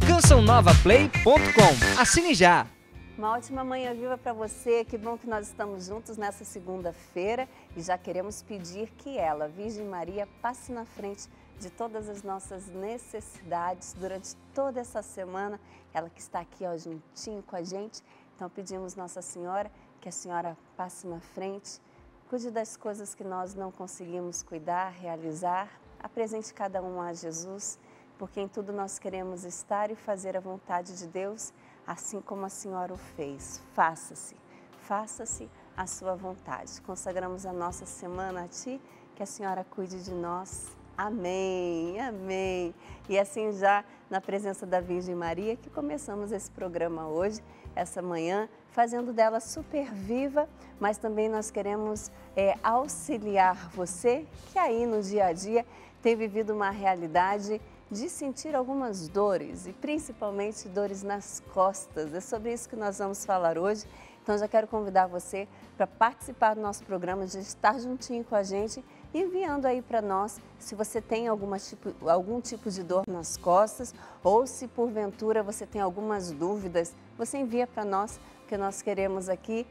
cançãonovaplay.com. Assine já! Uma ótima manhã viva para você, que bom que nós estamos juntos nessa segunda-feira e já queremos pedir que ela, Virgem Maria, passe na frente de todas as nossas necessidades durante toda essa semana, ela que está aqui ó, juntinho com a gente. Então pedimos Nossa Senhora que a Senhora passe na frente, cuide das coisas que nós não conseguimos cuidar, realizar, apresente cada um a Jesus, porque em tudo nós queremos estar e fazer a vontade de Deus, assim como a Senhora o fez. Faça-se, faça-se a sua vontade. Consagramos a nossa semana a Ti, que a Senhora cuide de nós. Amém, amém. E assim já na presença da Virgem Maria que começamos esse programa hoje, essa manhã, fazendo dela super viva, mas também nós queremos auxiliar você que aí no dia a dia tem vivido uma realidade de sentir algumas dores e principalmente dores nas costas. É sobre isso que nós vamos falar hoje. Então já quero convidar você para participar do nosso programa, de estar juntinho com a gente, enviando aí para nós se você tem algum tipo de dor nas costas ou se porventura você tem algumas dúvidas, você envia para nós, porque nós queremos aqui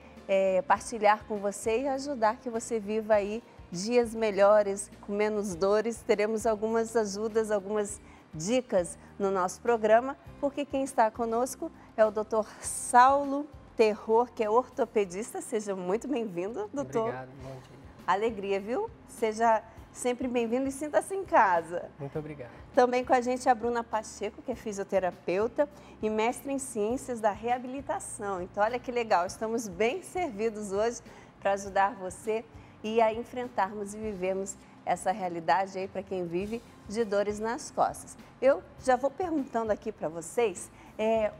partilhar com você e ajudar que você viva aí dias melhores, com menos dores. Teremos algumas ajudas, algumas dicas no nosso programa, porque quem está conosco é o Dr. Saulo Terror, que é ortopedista. Seja muito bem-vindo, doutor. Obrigado, bom dia. Alegria, viu? Seja sempre bem-vindo e sinta-se em casa. Muito obrigado. Também com a gente a Bruna Pacheco, que é fisioterapeuta e mestre em ciências da reabilitação. Então, olha que legal, estamos bem servidos hoje para ajudar você e a enfrentarmos e vivermos essa realidade aí para quem vive de dores nas costas. Eu já vou perguntando aqui para vocês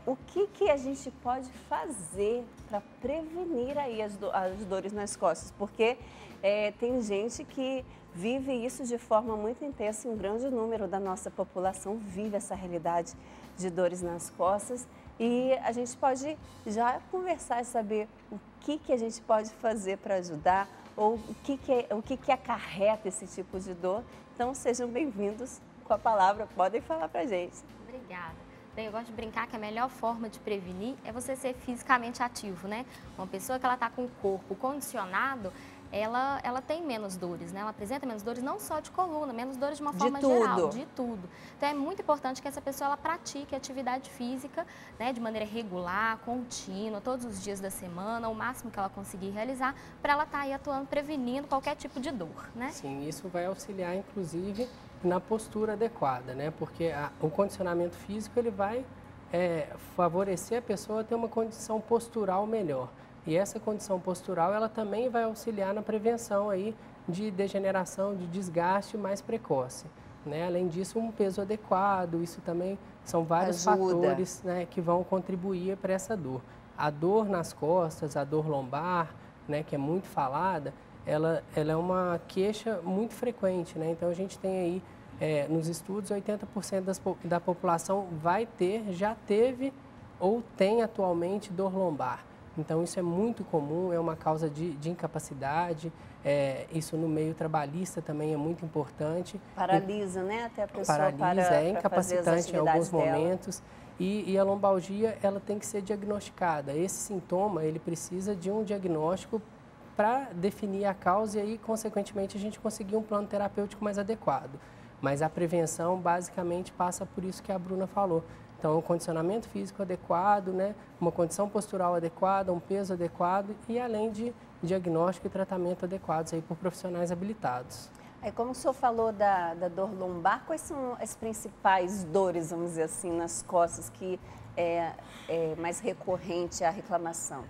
o que a gente pode fazer para prevenir aí as dores nas costas, porque tem gente que vive isso de forma muito intensa, um grande número da nossa população vive essa realidade de dores nas costas e a gente pode já conversar e saber o que a gente pode fazer para ajudar, ou o que acarreta esse tipo de dor. Então, sejam bem-vindos com a palavra, podem falar pra gente. Obrigada. Bem, eu gosto de brincar que a melhor forma de prevenir é você ser fisicamente ativo, né? Uma pessoa que ela está com o corpo condicionado, ela tem menos dores, né? Ela apresenta menos dores, não só de coluna, menos dores de uma forma geral, de tudo. Então é muito importante que essa pessoa ela pratique atividade física, né, de maneira regular, contínua, todos os dias da semana, o máximo que ela conseguir realizar, para ela estar aí atuando, prevenindo qualquer tipo de dor, né? Sim, isso vai auxiliar, inclusive, na postura adequada, né? Porque o condicionamento físico ele vai favorecer a pessoa a ter uma condição postural melhor. E essa condição postural, ela também vai auxiliar na prevenção aí de degeneração, de desgaste mais precoce, né? Além disso, um peso adequado, isso também são vários fatores, né, que vão contribuir para essa dor. A dor nas costas, a dor lombar, né, que é muito falada, ela é uma queixa muito frequente, né? Então a gente tem aí, nos estudos, 80% da população vai ter, já teve ou tem atualmente dor lombar. Então, isso é muito comum, é uma causa de incapacidade, isso no meio trabalhista também é muito importante. Paralisa, né? Até a pessoa paralisa, é incapacitante em alguns momentos. E a lombalgia, ela tem que ser diagnosticada. Esse sintoma, ele precisa de um diagnóstico para definir a causa e aí, consequentemente, a gente conseguir um plano terapêutico mais adequado. Mas a prevenção, basicamente, passa por isso que a Bruna falou. Então, um condicionamento físico adequado, né? Uma condição postural adequada, um peso adequado e além de diagnóstico e tratamento adequados aí por profissionais habilitados. Aí, como o senhor falou da dor lombar, quais são as principais dores, vamos dizer assim, nas costas que é mais recorrente a reclamação?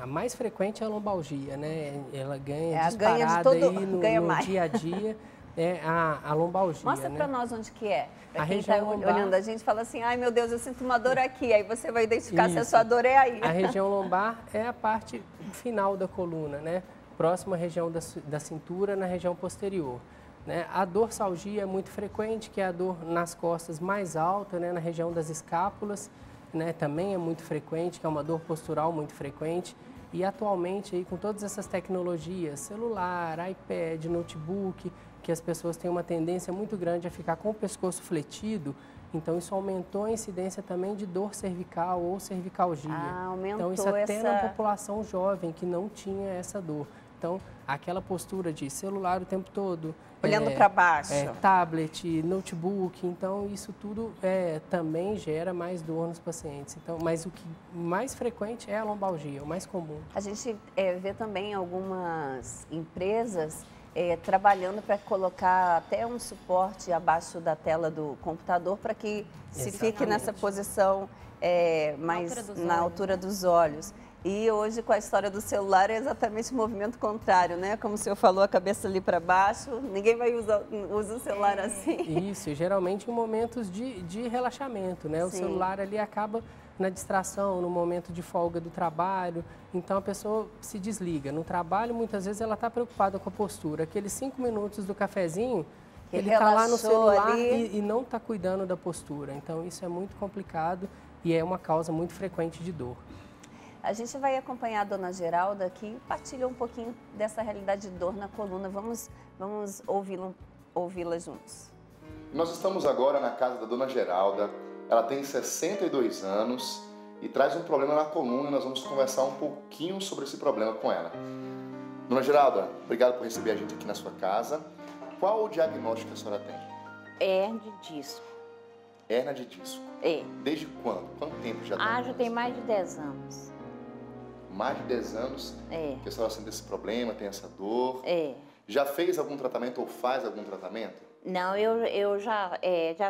A mais frequente é a lombalgia, né? Ela ganha disparada aí no mais. dia a dia. A lombalgia. Mostra né? para nós onde que é. Para quem região está lombar, olhando a gente, fala assim, ai meu Deus, eu sinto uma dor aqui. Aí você vai identificar se a sua dor é aí. A região lombar é a parte final da coluna, né? Próxima à região da cintura, na região posterior. Né? A dorsalgia é muito frequente, que é a dor nas costas mais alta, né? Na região das escápulas. né, também é muito frequente, que é uma dor postural muito frequente. E atualmente, aí, com todas essas tecnologias, celular, iPad, notebook, que as pessoas têm uma tendência muito grande a ficar com o pescoço fletido, então isso aumentou a incidência também de dor cervical ou cervicalgia. Aumentou então isso até na população jovem que não tinha essa dor. Então, aquela postura de celular o tempo todo, olhando para baixo, tablet, notebook, então isso tudo também gera mais dor nos pacientes. Então, mas o que mais frequente é a lombalgia, o mais comum. A gente vê também algumas empresas trabalhando para colocar até um suporte abaixo da tela do computador para que se fique nessa posição mais na altura dos olhos. E hoje, com a história do celular, é exatamente o movimento contrário, né? Como o senhor falou, a cabeça ali para baixo, ninguém vai usa o celular assim. Isso, geralmente em momentos de relaxamento, né? O celular ali acaba na distração, no momento de folga do trabalho, então a pessoa se desliga. No trabalho, muitas vezes, ela está preocupada com a postura. Aqueles 5 minutos do cafezinho, ele está lá no celular e não está cuidando da postura. Então, isso é muito complicado e é uma causa muito frequente de dor. A gente vai acompanhar a dona Geralda que partilha um pouquinho dessa realidade de dor na coluna. Vamos ouvi-la juntos. Nós estamos agora na casa da dona Geralda. Ela tem 62 anos e traz um problema na coluna. Nós vamos conversar um pouquinho sobre esse problema com ela. Dona Geralda, obrigado por receber a gente aqui na sua casa. Qual o diagnóstico que a senhora tem? Hérnia de disco. Hérnia de disco? É. Desde quando? Quanto tempo já tem? Já tem mais de 10 anos. Mais de 10 anos que a senhora sente esse problema, tem essa dor. Já fez algum tratamento ou faz algum tratamento? Não, eu já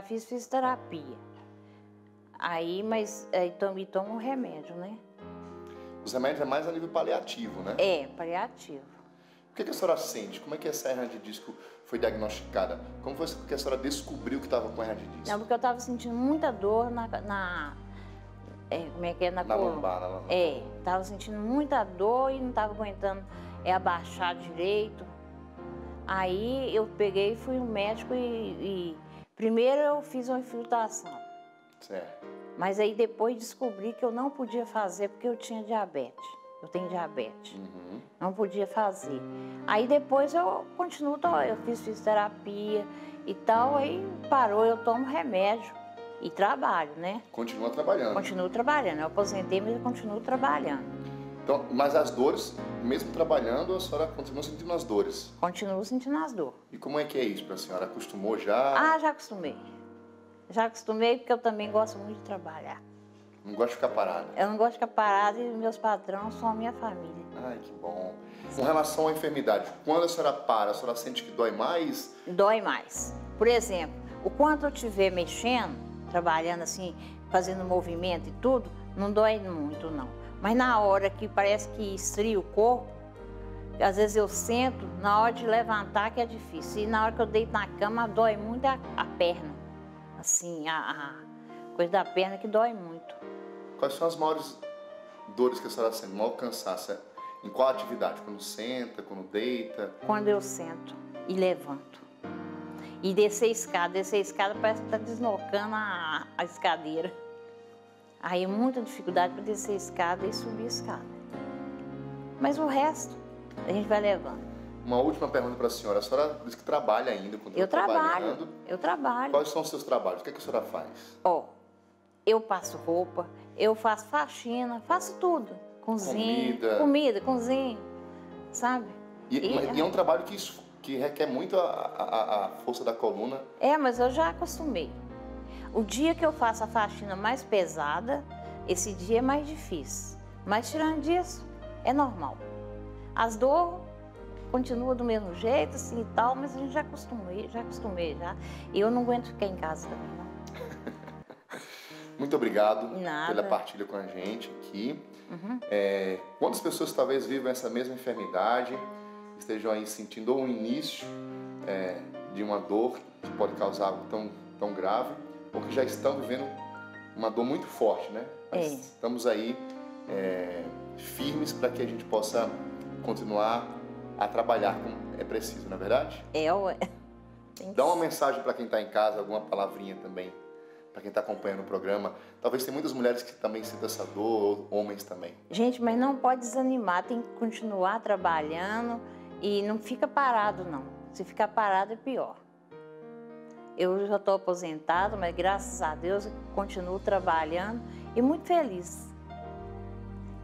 fiz fisioterapia. Mas tomo um remédio, né? Os remédios é mais a nível paliativo, né? Paliativo. O que a senhora sente? Como é que essa hérnia de disco foi diagnosticada? Como foi que a senhora descobriu que estava com hérnia de disco? Não, porque eu estava sentindo muita dor na coluna. Lombar, na lombar. Estava sentindo muita dor e não estava aguentando abaixar direito. Aí eu peguei e fui no médico e primeiro eu fiz uma infiltração. Certo. Mas aí depois descobri que eu não podia fazer porque eu tinha diabetes. Eu tenho diabetes. Não podia fazer. Aí depois eu fiz fisioterapia e tal, aí parou, eu tomo remédio. E trabalho, né? Continua trabalhando. Continuo trabalhando. Eu aposentei, mas eu continuo trabalhando. Então, mas as dores, mesmo trabalhando, a senhora continua sentindo as dores? Continuo sentindo as dores. E como é que é isso para a senhora? Acostumou já? Já acostumei. Já acostumei porque eu também gosto muito de trabalhar. Não gosto de ficar parada? Eu não gosto de ficar parada e meus patrões são a minha família. Ai, que bom. Com relação à enfermidade, quando a senhora sente que dói mais? Dói mais. Por exemplo, o quanto eu estiver mexendo, trabalhando assim, fazendo movimento e tudo, não dói muito, não. Mas na hora que parece que esfria o corpo, às vezes eu sento, na hora de levantar que é difícil. E na hora que eu deito na cama, dói muito a perna. Assim, a coisa da perna que dói muito. Quais são as maiores dores que a senhora sente, maior cansaço? Em qual atividade? Quando senta, quando deita? Quando eu sento e levanto. E descer a escada parece que está deslocando a escadeira. Aí muita dificuldade para descer a escada e subir a escada. Mas o resto, a gente vai levando. Uma última pergunta para a senhora disse que trabalha ainda. Eu trabalho. Quais são os seus trabalhos? O que a senhora faz? Eu passo roupa, eu faço faxina, faço tudo. Comida, cozinho, sabe? E é um trabalho que requer muito a força da coluna. Mas eu já acostumei. O dia que eu faço a faxina mais pesada, esse dia é mais difícil. Mas tirando disso, é normal. As dores continuam do mesmo jeito, assim e tal, mas a gente já acostumei já. E eu não aguento ficar em casa também, não. Muito obrigado Nada. pela partilha com a gente aqui. Quantas pessoas talvez vivam essa mesma enfermidade, estejam aí sentindo o início de uma dor que pode causar algo tão grave, ou que já estão vivendo uma dor muito forte, né? Mas estamos aí firmes para que a gente possa continuar a trabalhar como é preciso, não é verdade? Ué. Dá uma mensagem para quem está em casa, alguma palavrinha também para quem está acompanhando o programa? Talvez tem muitas mulheres que também sentem essa dor, ou homens também. Gente, mas não pode desanimar, tem que continuar trabalhando e não fica parado, não. Se ficar parado é pior. Eu já estou aposentada, mas graças a Deus eu continuo trabalhando e muito feliz.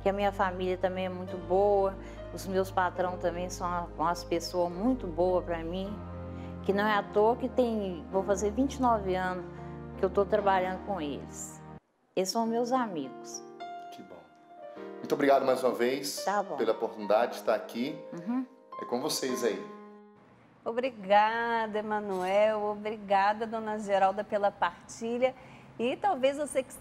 Que a minha família também é muito boa, os meus patrões também são umas pessoas muito boas para mim, que não é à toa que vou fazer 29 anos que eu estou trabalhando com eles. Eles são meus amigos. Que bom. Muito obrigado mais uma vez pela oportunidade de estar aqui. É com vocês aí. Obrigada, Emanuel. Obrigada, dona Geralda, pela partilha. E talvez você que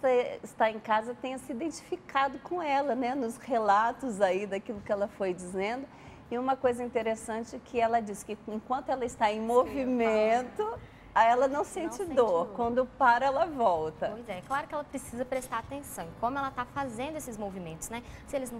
está em casa tenha se identificado com ela, né? Nos relatos aí daquilo que ela foi dizendo. E uma coisa interessante é que ela diz que enquanto ela está em movimento, ela não sente dor. Quando para, ela volta. Pois é, claro que ela precisa prestar atenção em como ela está fazendo esses movimentos, né? Se eles não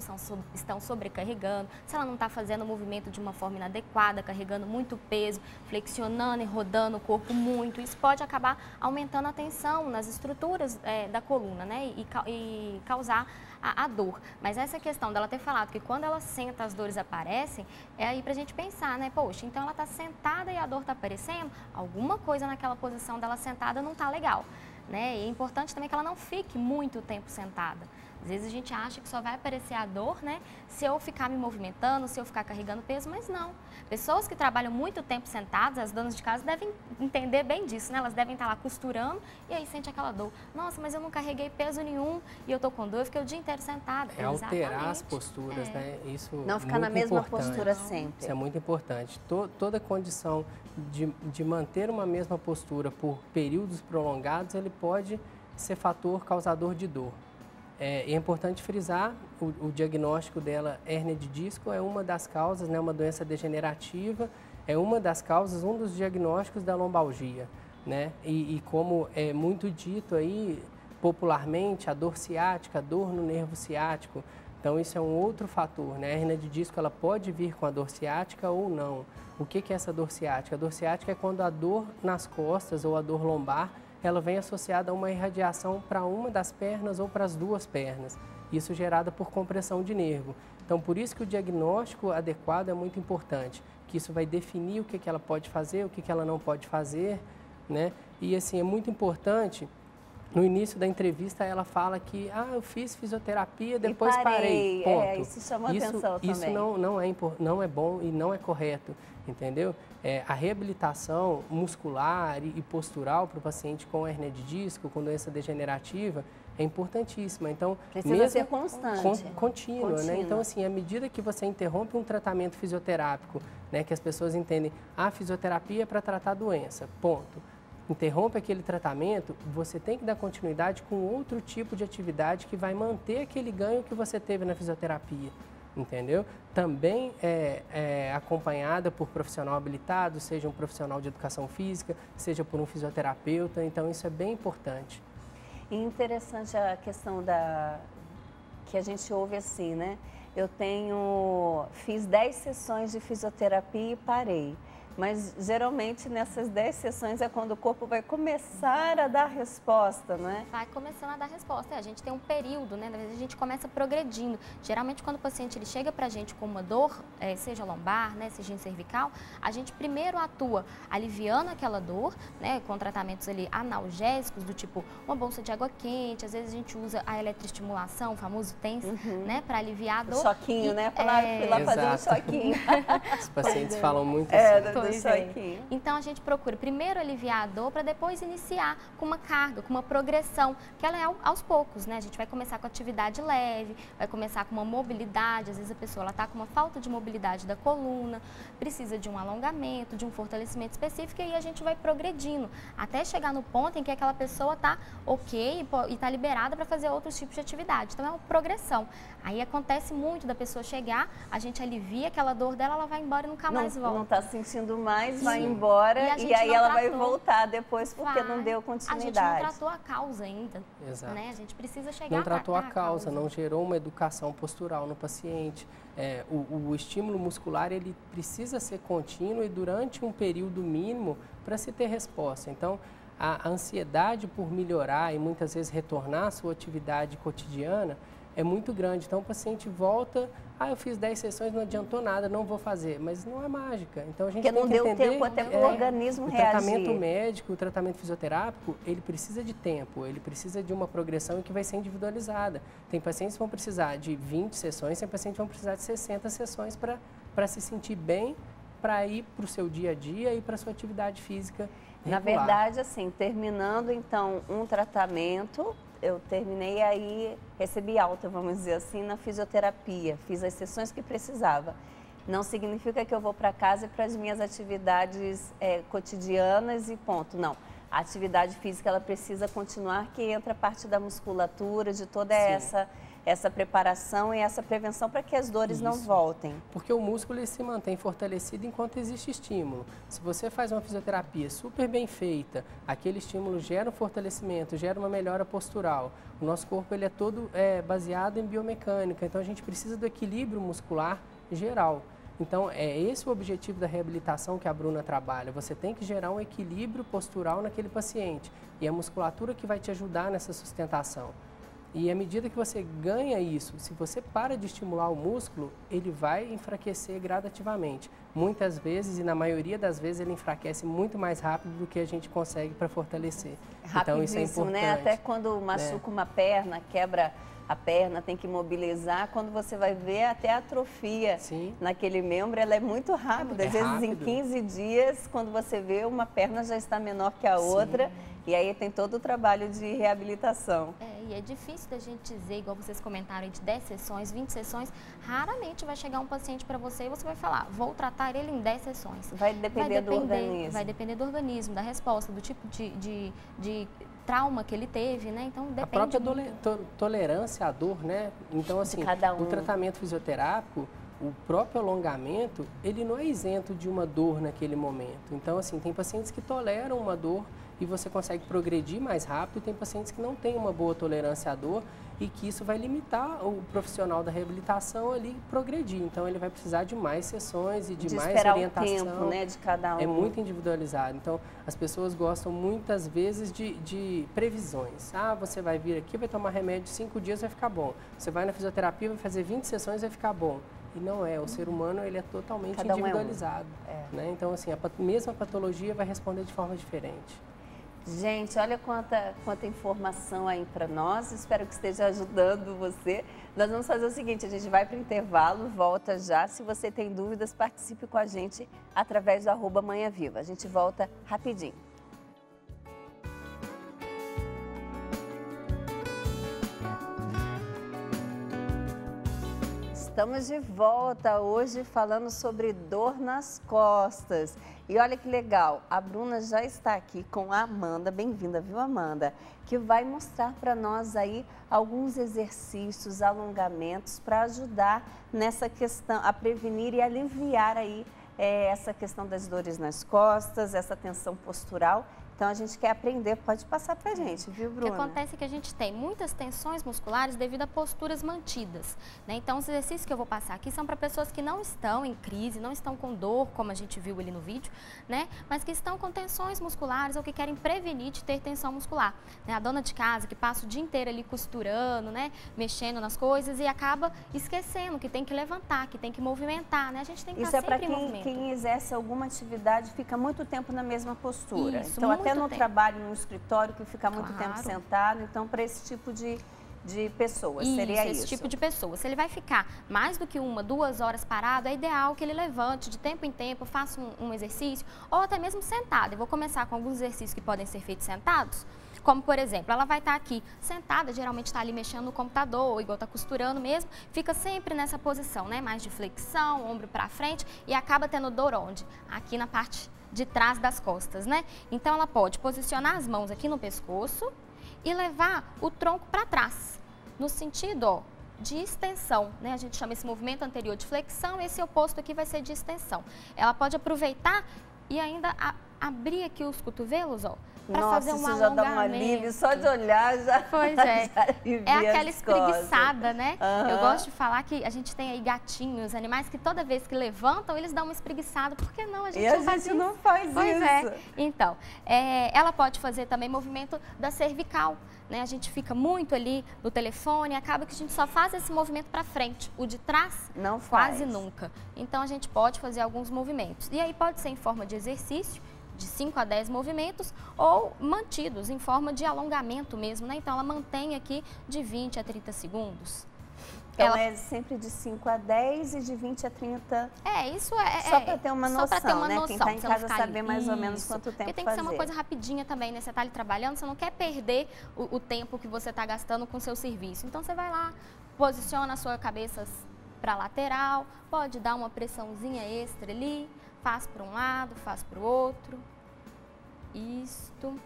estão sobrecarregando, se ela não está fazendo o movimento de uma forma inadequada, carregando muito peso, flexionando e rodando o corpo muito. Isso pode acabar aumentando a tensão nas estruturas da coluna, né? E causar a dor. Mas essa questão dela ter falado que quando ela senta as dores aparecem, é aí pra gente pensar, né? Poxa, então ela tá sentada e a dor tá aparecendo, alguma coisa naquela posição dela sentada não tá legal, né? E é importante também que ela não fique muito tempo sentada. Às vezes a gente acha que só vai aparecer a dor, né, se eu ficar me movimentando, se eu ficar carregando peso, mas não. Pessoas que trabalham muito tempo sentadas, as donas de casa devem entender bem disso, né? Elas devem estar lá costurando e aí sente aquela dor. Nossa, mas eu não carreguei peso nenhum e eu tô com dor, eu fiquei o dia inteiro sentada. É alterar as posturas, né? Isso não ficar na mesma postura sempre. Isso é muito importante. Toda condição de manter uma mesma postura por períodos prolongados, ele pode ser fator causador de dor. É importante frisar, o diagnóstico dela, hérnia de disco, é uma das causas, né, uma doença degenerativa, é uma das causas, um dos diagnósticos da lombalgia, né? E como é muito dito aí, popularmente, a dor ciática, a dor no nervo ciático, então isso é um outro fator, né? A hérnia de disco, ela pode vir com a dor ciática ou não. O que é essa dor ciática? A dor ciática é quando a dor nas costas ou a dor lombar ela vem associada a uma irradiação para uma das pernas ou para as duas pernas, isso gerada por compressão de nervo. Então, por isso que o diagnóstico adequado é muito importante, que isso vai definir o que ela pode fazer, o que ela não pode fazer, né? E assim, é muito importante, no início da entrevista ela fala que, eu fiz fisioterapia, depois parei, ponto. Isso chama atenção também. Isso não é bom e não é correto, entendeu? A reabilitação muscular e postural para o paciente com hérnia de disco, com doença degenerativa, é importantíssima. Então, precisa ser constante. Contínua, né? Então, assim, à medida que você interrompe um tratamento fisioterápico, né, que as pessoas entendem, a fisioterapia é para tratar a doença, ponto. Interrompe aquele tratamento, você tem que dar continuidade com outro tipo de atividade que vai manter aquele ganho que você teve na fisioterapia. Entendeu? Também é acompanhada por profissional habilitado, seja um profissional de educação física, seja por um fisioterapeuta, então isso é bem importante. E interessante a questão que a gente ouve assim, né? Eu fiz 10 sessões de fisioterapia e parei. Mas geralmente nessas 10 sessões é quando o corpo vai começar a dar resposta, não é? Vai começando a dar resposta. A gente tem um período, né? Às vezes a gente começa progredindo. Geralmente quando o paciente ele chega pra gente com uma dor, seja lombar, né, seja em cervical, a gente primeiro atua aliviando aquela dor, né, com tratamentos ali analgésicos do tipo uma bolsa de água quente, às vezes a gente usa a eletroestimulação, o famoso TENS, né, para aliviar a dor. O choquinho, né? Fui lá fazer um choquinho. Os pacientes falam muito assim. Então a gente procura primeiro aliviar a dor para depois iniciar com uma carga, com uma progressão, que ela é aos poucos, né? A gente vai começar com atividade leve, vai começar com uma mobilidade, às vezes a pessoa está com uma falta de mobilidade da coluna, precisa de um alongamento, de um fortalecimento específico e aí a gente vai progredindo, até chegar no ponto em que aquela pessoa está ok e está liberada para fazer outros tipos de atividade. Então é uma progressão. Aí acontece muito da pessoa chegar, a gente alivia aquela dor dela, ela vai embora e nunca mais volta. Não está sentindo mais, vai embora e aí ela vai voltar depois porque não deu continuidade. A gente não tratou a causa ainda. Exato. Né? A gente precisa chegar não tratou a causa, não gerou uma educação postural no paciente. O estímulo muscular ele precisa ser contínuo e durante um período mínimo para se ter resposta. Então, a ansiedade por melhorar e muitas vezes retornar à sua atividade cotidiana é muito grande. Então o paciente volta, eu fiz 10 sessões, não adiantou nada, não vou fazer. Mas não é mágica. Então a gente tem que entender... Porque não deu tempo até para o organismo reagir. O tratamento médico, o tratamento fisioterápico, ele precisa de tempo, ele precisa de uma progressão que vai ser individualizada. Tem pacientes que vão precisar de 20 sessões, tem pacientes que vão precisar de 60 sessões para se sentir bem, para ir para o seu dia a dia e para a sua atividade física regular. Na verdade, assim, terminando então um tratamento, eu terminei aí, recebi alta, vamos dizer assim, na fisioterapia, fiz as sessões que precisava. Não significa que eu vou para casa e para as minhas atividades cotidianas e ponto, não. A atividade física, ela precisa continuar, que entra a parte da musculatura, de toda essa preparação e essa prevenção para que as dores não voltem. Porque o músculo ele se mantém fortalecido enquanto existe estímulo. Se você faz uma fisioterapia super bem feita, aquele estímulo gera um fortalecimento, gera uma melhora postural. O nosso corpo ele é todo baseado em biomecânica, então a gente precisa do equilíbrio muscular geral. Então, é esse o objetivo da reabilitação que a Bruna trabalha. Você tem que gerar um equilíbrio postural naquele paciente. E a musculatura que vai te ajudar nessa sustentação. E à medida que você ganha isso, se você para de estimular o músculo, ele vai enfraquecer gradativamente. Muitas vezes, e na maioria das vezes, ele enfraquece muito mais rápido do que a gente consegue para fortalecer. Então, isso é importante. Né? Até quando machuca uma perna, quebra a perna, tem que imobilizar, quando você vai ver até a atrofia naquele membro, ela é muito rápida. Às vezes, em 15 dias, quando você vê, uma perna já está menor que a outra. E aí tem todo o trabalho de reabilitação. E é difícil da gente dizer, igual vocês comentaram, de 10 sessões, 20 sessões, raramente vai chegar um paciente para você e você vai falar, vou tratar ele em 10 sessões. Vai depender do organismo. Vai depender do organismo, da resposta, do tipo de trauma que ele teve, né? Então depende. A própria tolerância à dor, né? Então, assim, o tratamento fisioterápico, o próprio alongamento, ele não é isento de uma dor naquele momento. Então, assim, tem pacientes que toleram uma dor e você consegue progredir mais rápido, e tem pacientes que não têm uma boa tolerância à dor e que isso vai limitar o profissional da reabilitação ali progredir. Então, ele vai precisar de mais sessões e de mais orientação. O tempo, né, de cada um. É muito individualizado. Então, as pessoas gostam muitas vezes de previsões. Você vai vir aqui, vai tomar remédio 5 dias, vai ficar bom. Você vai na fisioterapia, vai fazer 20 sessões, vai ficar bom. E não é, o ser humano ele é totalmente individualizado. Né? Então, assim, a mesma patologia vai responder de forma diferente. Gente, olha quanta informação aí para nós, espero que esteja ajudando você. Nós vamos fazer o seguinte, a gente vai para o intervalo, volta já. Se você tem dúvidas, participe com a gente através do @manhãviva. A gente volta rapidinho. Estamos de volta hoje falando sobre dor nas costas. E olha que legal, a Bruna já está aqui com a Amanda, bem-vinda, viu, Amanda? Que vai mostrar para nós aí alguns exercícios, alongamentos para ajudar nessa questão, a prevenir e aliviar aí essa questão das dores nas costas, essa tensão postural. Então, a gente quer aprender, pode passar pra gente, viu, Bruna? O que acontece é que a gente tem muitas tensões musculares devido a posturas mantidas, né? Então, os exercícios que eu vou passar aqui são para pessoas que não estão em crise, não estão com dor, como a gente viu ali no vídeo, né? Mas que estão com tensões musculares ou que querem prevenir de ter tensão muscular, né? A dona de casa que passa o dia inteiro ali costurando, né? Mexendo nas coisas e acaba esquecendo que tem que levantar, que tem que movimentar, né? A gente tem que estar sempre em movimento. Isso é para quem exerce alguma atividade, fica muito tempo na mesma postura. Isso, então, até no trabalho, no escritório, que fica muito tempo sentado. Então, para esse tipo de pessoas, seria isso? Esse tipo de pessoa. Se ele vai ficar mais do que 1, 2 horas parado, é ideal que ele levante de tempo em tempo, faça um exercício, ou até mesmo sentado. Eu vou começar com alguns exercícios que podem ser feitos sentados. Como, por exemplo, ela vai estar aqui sentada, geralmente está ali mexendo no computador, ou igual está costurando mesmo, fica sempre nessa posição, né? Mais de flexão, ombro para frente, e acaba tendo dor onde? Aqui na parte de trás das costas, né? Então, ela pode posicionar as mãos aqui no pescoço e levar o tronco para trás, no sentido, ó, de extensão, né? A gente chama esse movimento anterior de flexão, esse oposto aqui vai ser de extensão. Ela pode aproveitar e ainda abrir aqui os cotovelos, ó, para fazer um isso alongamento. já dá um alívio, só de olhar já. Pois é. Já alivia É aquela as costas. espreguiçada, né? Eu gosto de falar que a gente tem aí gatinhos, animais que toda vez que levantam, eles dão uma espreguiçada. Por que não? A gente E não a faz gente isso. não faz Pois isso. é. Então, ela pode fazer também movimento da cervical. Né? A gente fica muito ali no telefone, acaba que a gente só faz esse movimento para frente. O de trás, não quase faz. nunca. Então, a gente pode fazer alguns movimentos. E aí pode ser em forma de exercício, de 5 a 10 movimentos, ou mantidos em forma de alongamento mesmo, né? Então, ela mantém aqui de 20 a 30 segundos. Então, é sempre de 5 a 10 e de 20 a 30. Isso só para ter uma noção, só pra ter uma né? noção, Quem está em você não casa ficar saber mais ou menos isso. quanto tempo Porque tem fazer. que ser uma coisa rapidinha também, né? Você está ali trabalhando, você não quer perder o tempo que você está gastando com o seu serviço. Então, você vai lá, posiciona a sua cabeça para a lateral, pode dar uma pressãozinha extra ali, faz para um lado, faz para o outro. Isto.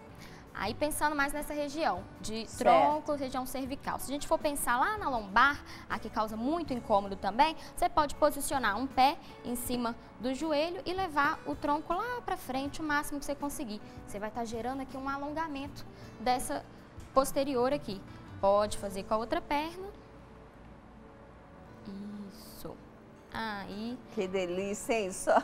Aí pensando mais nessa região de tronco, região cervical. Se a gente for pensar lá na lombar, a que causa muito incômodo também, você pode posicionar um pé em cima do joelho e levar o tronco lá para frente o máximo que você conseguir. Você vai estar gerando aqui um alongamento dessa posterior aqui. Pode fazer com a outra perna. Isso. Aí. Que delícia, hein? Só.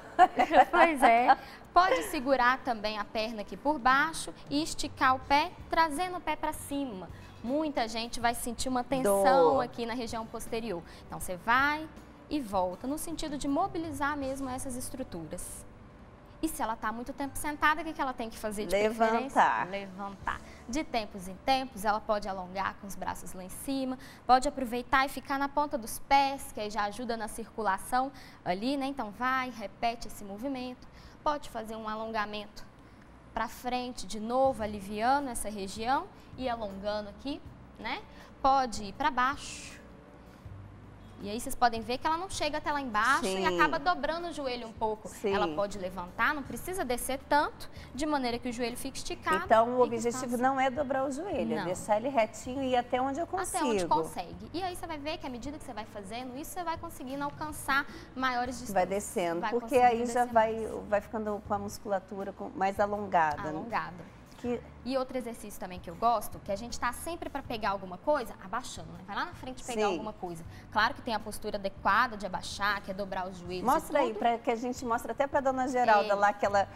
Pois é. Pode segurar também a perna aqui por baixo e esticar o pé, trazendo o pé para cima. Muita gente vai sentir uma tensão aqui na região posterior. Então, você vai e volta, no sentido de mobilizar mesmo essas estruturas. E se ela está muito tempo sentada, o que ela tem que fazer de preferência? Levantar. De tempos em tempos, ela pode alongar com os braços lá em cima, pode aproveitar e ficar na ponta dos pés, que aí já ajuda na circulação ali, né? Então, vai, repete esse movimento. Pode fazer um alongamento para frente, de novo, aliviando essa região e alongando aqui, né? Pode ir para baixo. E aí vocês podem ver que ela não chega até lá embaixo e acaba dobrando o joelho um pouco. Ela pode levantar, não precisa descer tanto, de maneira que o joelho fique esticado. Então, o objetivo não é dobrar o joelho, é deixar ele retinho e ir até onde eu consigo. Até onde consegue. E aí você vai ver que à medida que você vai fazendo isso, você vai conseguindo alcançar maiores distâncias. Vai descendo, porque aí já vai ficando com a musculatura mais alongada. Alongada. E outro exercício também que eu gosto, que a gente está sempre para pegar alguma coisa, abaixando, né? Vai lá na frente pegar alguma coisa. Claro que tem a postura adequada de abaixar, que é dobrar os joelhos. Mostra aí, para que a gente mostre até para a dona Geralda lá, que ela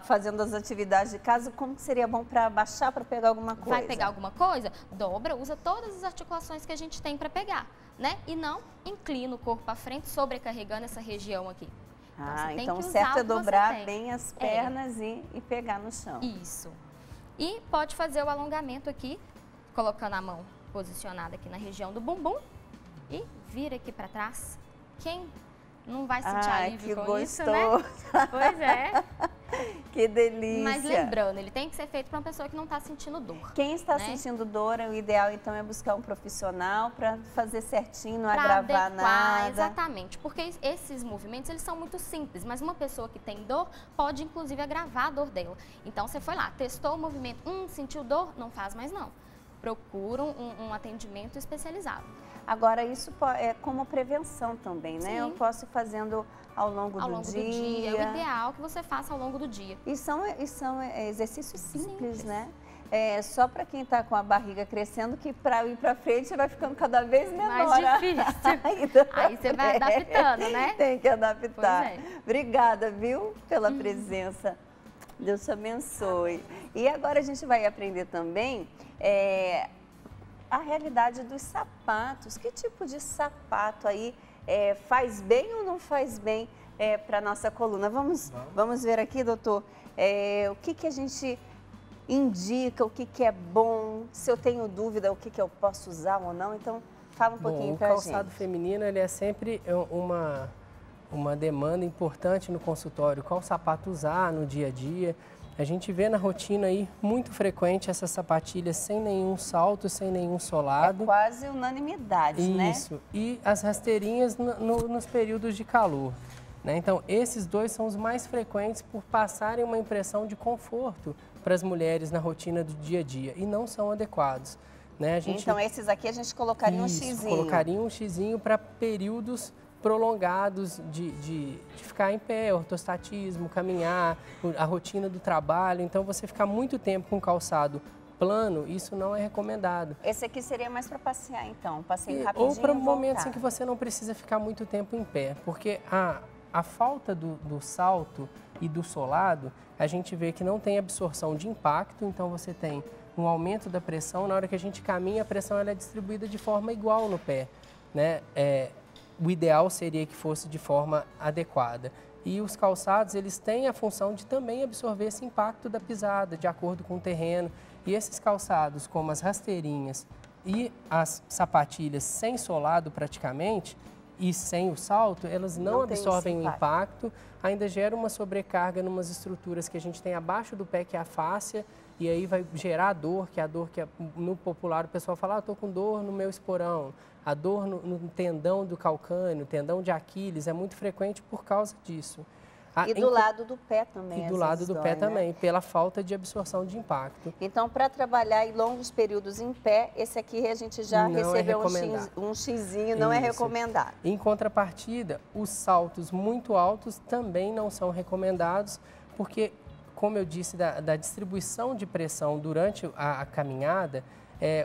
fazendo as atividades de casa, como que seria bom para abaixar, para pegar alguma coisa. Vai pegar alguma coisa? Dobra, usa todas as articulações que a gente tem para pegar, né? E não inclina o corpo para frente, sobrecarregando essa região aqui. Então o certo é dobrar bem as pernas e pegar no chão. Isso. E pode fazer o alongamento aqui, colocando a mão posicionada aqui na região do bumbum e vira aqui para trás. Quem não vai sentir alívio com isso, né? Pois é. Que delícia. Mas lembrando, ele tem que ser feito para uma pessoa que não está sentindo dor. Quem está sentindo dor, o ideal então é buscar um profissional para fazer certinho, não agravar nada. Exatamente, porque esses movimentos eles são muito simples, mas uma pessoa que tem dor pode inclusive agravar a dor dela. Então você foi lá, testou o movimento, sentiu dor, não faz mais não. Procura um atendimento especializado. Agora, isso é como prevenção também, né? Eu posso ir fazendo ao longo do dia. É o ideal que você faça ao longo do dia. E são exercícios simples, né? Só para quem está com a barriga crescendo, que para ir para frente vai ficando cada vez menor. Mais difícil. Aí você vai adaptando, né? Tem que adaptar. Pois é. Obrigada, viu, pela presença. Deus te abençoe. E agora a gente vai aprender também a realidade dos sapatos. Que tipo de sapato aí faz bem ou não faz bem para a nossa coluna? Vamos ver aqui, doutor, o que a gente indica, o que é bom, se eu tenho dúvida, o que eu posso usar ou não. Então, fala um pouquinho para a gente. O calçado feminino, ele é sempre uma demanda importante no consultório. Qual sapato usar no dia a dia? A gente vê na rotina aí muito frequente essas sapatilhas sem nenhum salto, sem nenhum solado. É quase unanimidade, né? Isso. E as rasteirinhas nos períodos de calor, né? Então, esses dois são os mais frequentes por passarem uma impressão de conforto para as mulheres na rotina do dia a dia e não são adequados, né? Então, esses aqui a gente colocaria um xizinho. Colocaria um xizinho para períodos prolongados de ficar em pé, ortostatismo, caminhar, a rotina do trabalho. Então, você ficar muito tempo com calçado plano, isso não é recomendado. Esse aqui seria mais para passear, então, passeio rapidinho ou para e momentos voltar. em que você não precisa ficar muito tempo em pé, porque a falta do salto e do solado, a gente vê que não tem absorção de impacto, então você tem um aumento da pressão. Na hora que a gente caminha, a pressão ela é distribuída de forma igual no pé, né? O ideal seria que fosse de forma adequada. E os calçados, eles têm a função de também absorver esse impacto da pisada, de acordo com o terreno. E esses calçados, como as rasteirinhas e as sapatilhas sem solado praticamente, e sem o salto, elas não absorvem o impacto, ainda gera uma sobrecarga em umas estruturas que a gente tem abaixo do pé, que é a fáscia, e aí vai gerar dor, que no popular o pessoal fala, estou com dor no meu esporão. A dor no tendão do calcâneo, tendão de Aquiles, é muito frequente por causa disso. E do lado do pé também. E do lado do pé também, pela falta de absorção de impacto. Então, para trabalhar em longos períodos em pé, esse aqui a gente já recebeu um xizinho, não é recomendado. Em contrapartida, os saltos muito altos também não são recomendados, porque, como eu disse, da distribuição de pressão durante a caminhada,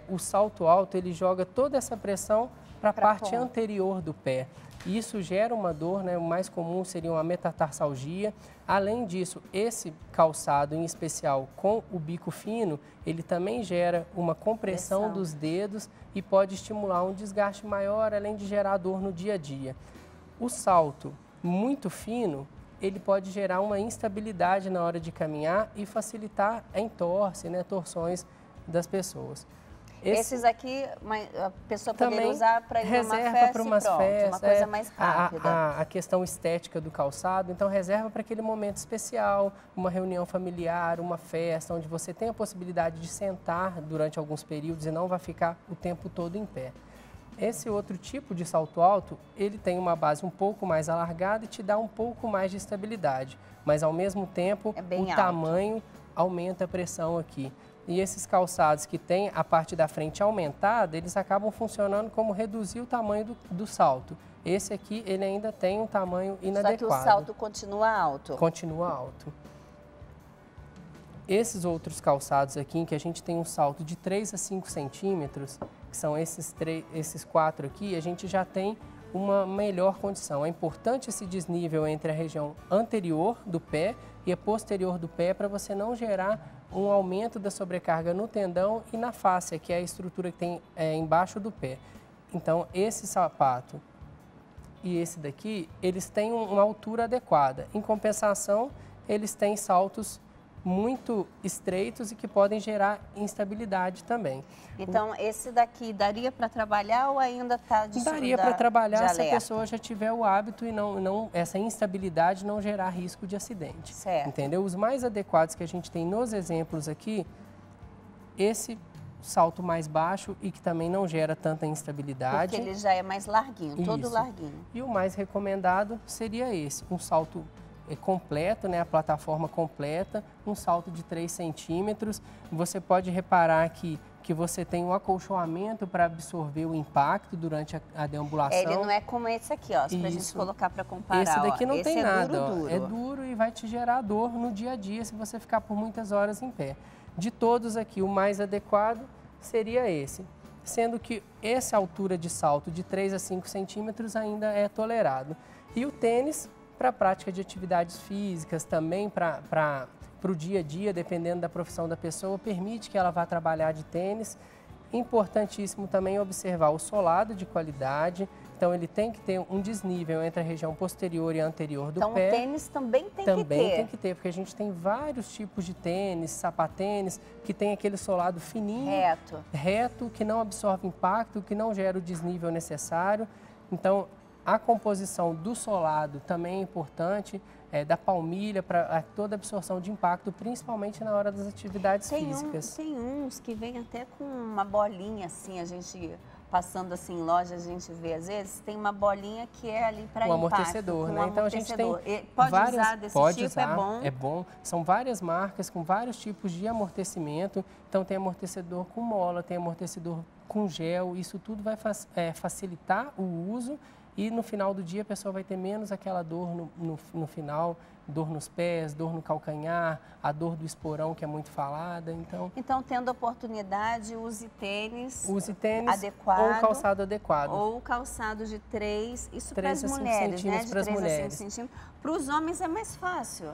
o salto alto ele joga toda essa pressão para a parte anterior do pé. Isso gera uma dor, né? O mais comum seria uma metatarsalgia. Além disso, esse calçado em especial com o bico fino, ele também gera uma compressão dos dedos e pode estimular um desgaste maior, além de gerar dor no dia a dia. O salto muito fino, ele pode gerar uma instabilidade na hora de caminhar e facilitar a entorse, né? Torções das pessoas. Esses aqui, a pessoa poderia usar para ir numa festa para umas e pronto, festas, uma coisa mais rápida. A questão estética do calçado, então reserva para aquele momento especial, uma reunião familiar, uma festa, onde você tem a possibilidade de sentar durante alguns períodos e não vai ficar o tempo todo em pé. Esse outro tipo de salto alto, ele tem uma base um pouco mais alargada e te dá um pouco mais de estabilidade, mas ao mesmo tempo o tamanho aumenta a pressão aqui. E esses calçados que têm a parte da frente aumentada, eles acabam funcionando como reduzir o tamanho do salto. Esse aqui, ele ainda tem um tamanho inadequado. Só que o salto continua alto. Continua alto. Esses outros calçados aqui, em que a gente tem um salto de 3 a 5 centímetros, que são esses 4 aqui, a gente já tem uma melhor condição. É importante esse desnível entre a região anterior do pé e a posterior do pé para você não gerar um aumento da sobrecarga no tendão e na fáscia, que é a estrutura que tem embaixo do pé. Então, esse sapato e esse daqui, eles têm uma altura adequada. Em compensação, eles têm saltos muito estreitos e que podem gerar instabilidade também. Então, esse daqui daria para trabalhar ou ainda está de Daria para trabalhar se a pessoa já tiver o hábito e essa instabilidade não gerar risco de acidente. Certo. Entendeu? Os mais adequados que a gente tem nos exemplos aqui, esse salto mais baixo e que também não gera tanta instabilidade. Porque ele já é mais larguinho, todo larguinho. E o mais recomendado seria esse, um salto completo, né, a plataforma completa, um salto de 3 centímetros. Você pode reparar que você tem um acolchoamento para absorver o impacto durante a deambulação. Ele não é como esse aqui, ó, para a gente colocar para comparar. Esse daqui não tem nada, duro. É duro e vai te gerar dor no dia a dia se você ficar por muitas horas em pé. De todos aqui, o mais adequado seria esse, sendo que essa altura de salto de 3 a 5 centímetros ainda é tolerado. E o tênis, para a prática de atividades físicas, também para o dia a dia, dependendo da profissão da pessoa, permite que ela vá trabalhar de tênis. Importantíssimo também observar o solado de qualidade. Então, ele tem que ter um desnível entre a região posterior e anterior do pé. Então, o tênis também tem que ter. Também tem que ter, porque a gente tem vários tipos de tênis, sapatênis, que tem aquele solado fininho, reto, que não absorve impacto, que não gera o desnível necessário. Então, a composição do solado também é importante, da palmilha para toda a absorção de impacto, principalmente na hora das atividades físicas. Tem uns que vêm até com uma bolinha assim, a gente passando assim em loja, a gente vê às vezes, tem uma bolinha que é ali para impacto. Amortecedor, né? Então a gente tem pode usar desse tipo, é bom? É bom. São várias marcas com vários tipos de amortecimento. Então tem amortecedor com mola, tem amortecedor com gel, isso tudo vai facilitar o uso e no final do dia a pessoa vai ter menos aquela dor no final, dor nos pés, dor no calcanhar, a dor do esporão que é muito falada. Então tendo oportunidade, use tênis adequado, ou calçado adequado. Ou calçado de 3, isso para 3 as a 5 mulheres, né? De 3 3 a 5 mulheres. centímetros. Para os homens é mais fácil.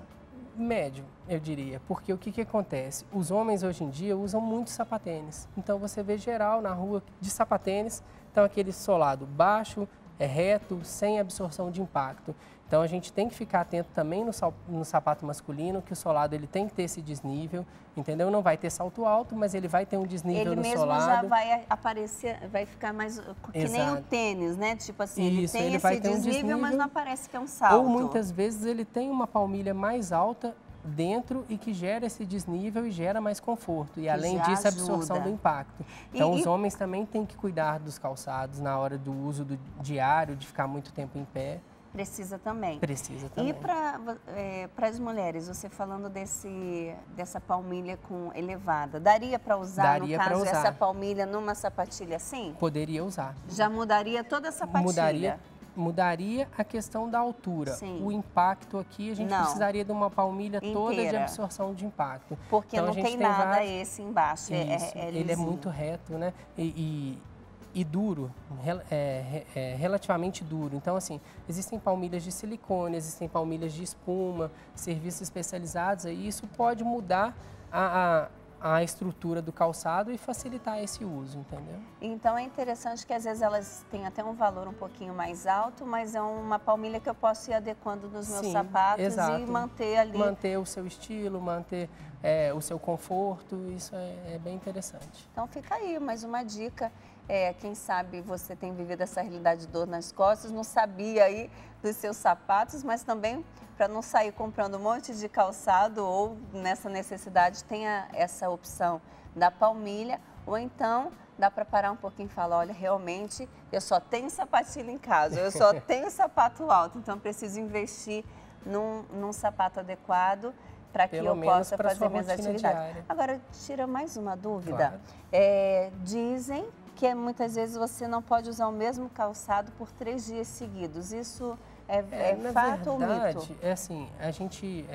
Médio, eu diria, porque o que acontece? Os homens hoje em dia usam muito sapatênis. Então você vê geral na rua de sapatênis, então aquele solado baixo, reto, sem absorção de impacto. Então a gente tem que ficar atento também no sapato masculino, que o solado ele tem que ter esse desnível, entendeu? Não vai ter salto alto, mas ele vai ter um desnível no solado. Ele mesmo já vai aparecer, vai ficar mais que nem o tênis, né? Tipo assim, Isso, ele tem vai esse ter desnível, mas não aparece que é um salto. Ou muitas vezes ele tem uma palmilha mais alta dentro e que gera esse desnível e gera mais conforto. E além disso, a absorção do impacto. Então os homens também têm que cuidar dos calçados na hora do uso diário, de ficar muito tempo em pé. Precisa também. Precisa também. E para as mulheres, você falando dessa palmilha elevada, daria para usar, no caso, essa palmilha numa sapatilha assim? Poderia usar. Já mudaria toda a sapatilha? Mudaria a questão da altura. Sim. O impacto aqui, a gente precisaria de uma palmilha toda de absorção de impacto. Porque então, não tem nada esse embaixo, ele é muito reto, né? E duro, relativamente duro. Então, assim, existem palmilhas de silicone, existem palmilhas de espuma, serviços especializados, e isso pode mudar a estrutura do calçado e facilitar esse uso, entendeu? Então, é interessante que às vezes elas têm até um valor um pouquinho mais alto, mas é uma palmilha que eu posso ir adequando nos meus sapatos e manter ali. Manter o seu estilo, manter o seu conforto, isso é bem interessante. Então, fica aí mais uma dica. Quem sabe você tem vivido essa realidade de dor nas costas, não sabia aí dos seus sapatos, mas também para não sair comprando um monte de calçado ou nessa necessidade tenha essa opção da palmilha, ou então dá para parar um pouquinho e falar, olha, realmente eu só tenho sapatilha em casa, eu só tenho sapato alto, então preciso investir num sapato adequado para que eu possa fazer minhas atividades. Diária. Agora, tira mais uma dúvida. Claro. Dizem que muitas vezes você não pode usar o mesmo calçado por 3 dias seguidos. Isso é fato ou mito? É assim, a gente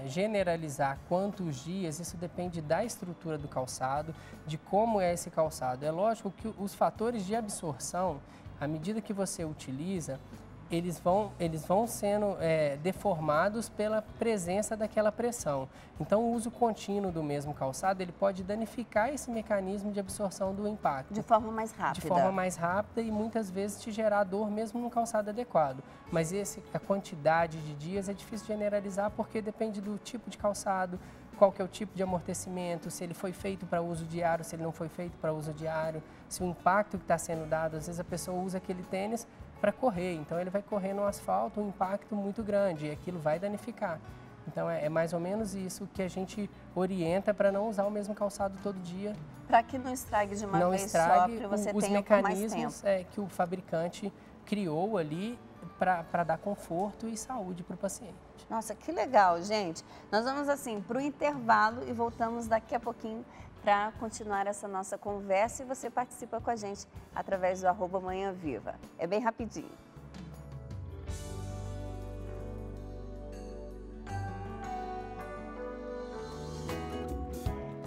generalizar quantos dias, isso depende da estrutura do calçado, de como é esse calçado. É lógico que os fatores de absorção, à medida que você utiliza, eles vão sendo deformados pela presença daquela pressão. Então, o uso contínuo do mesmo calçado, ele pode danificar esse mecanismo de absorção do impacto. De forma mais rápida. De forma mais rápida e muitas vezes te gerar dor mesmo num calçado adequado. Mas a quantidade de dias é difícil generalizar porque depende do tipo de calçado, qual que é o tipo de amortecimento, se ele foi feito para uso diário, se ele não foi feito para uso diário, se o impacto que está sendo dado, às vezes a pessoa usa aquele tênis para correr, então ele vai correr no asfalto, um impacto muito grande e aquilo vai danificar. Então é mais ou menos isso que a gente orienta para não usar o mesmo calçado todo dia. Para que não estrague de uma vez só, para você tenha por mais tempo. Os mecanismos que o fabricante criou ali para dar conforto e saúde para o paciente. Nossa, que legal, gente. Nós vamos assim para o intervalo e voltamos daqui a pouquinho para continuar essa nossa conversa e você participa com a gente através do @manhãviva. É bem rapidinho.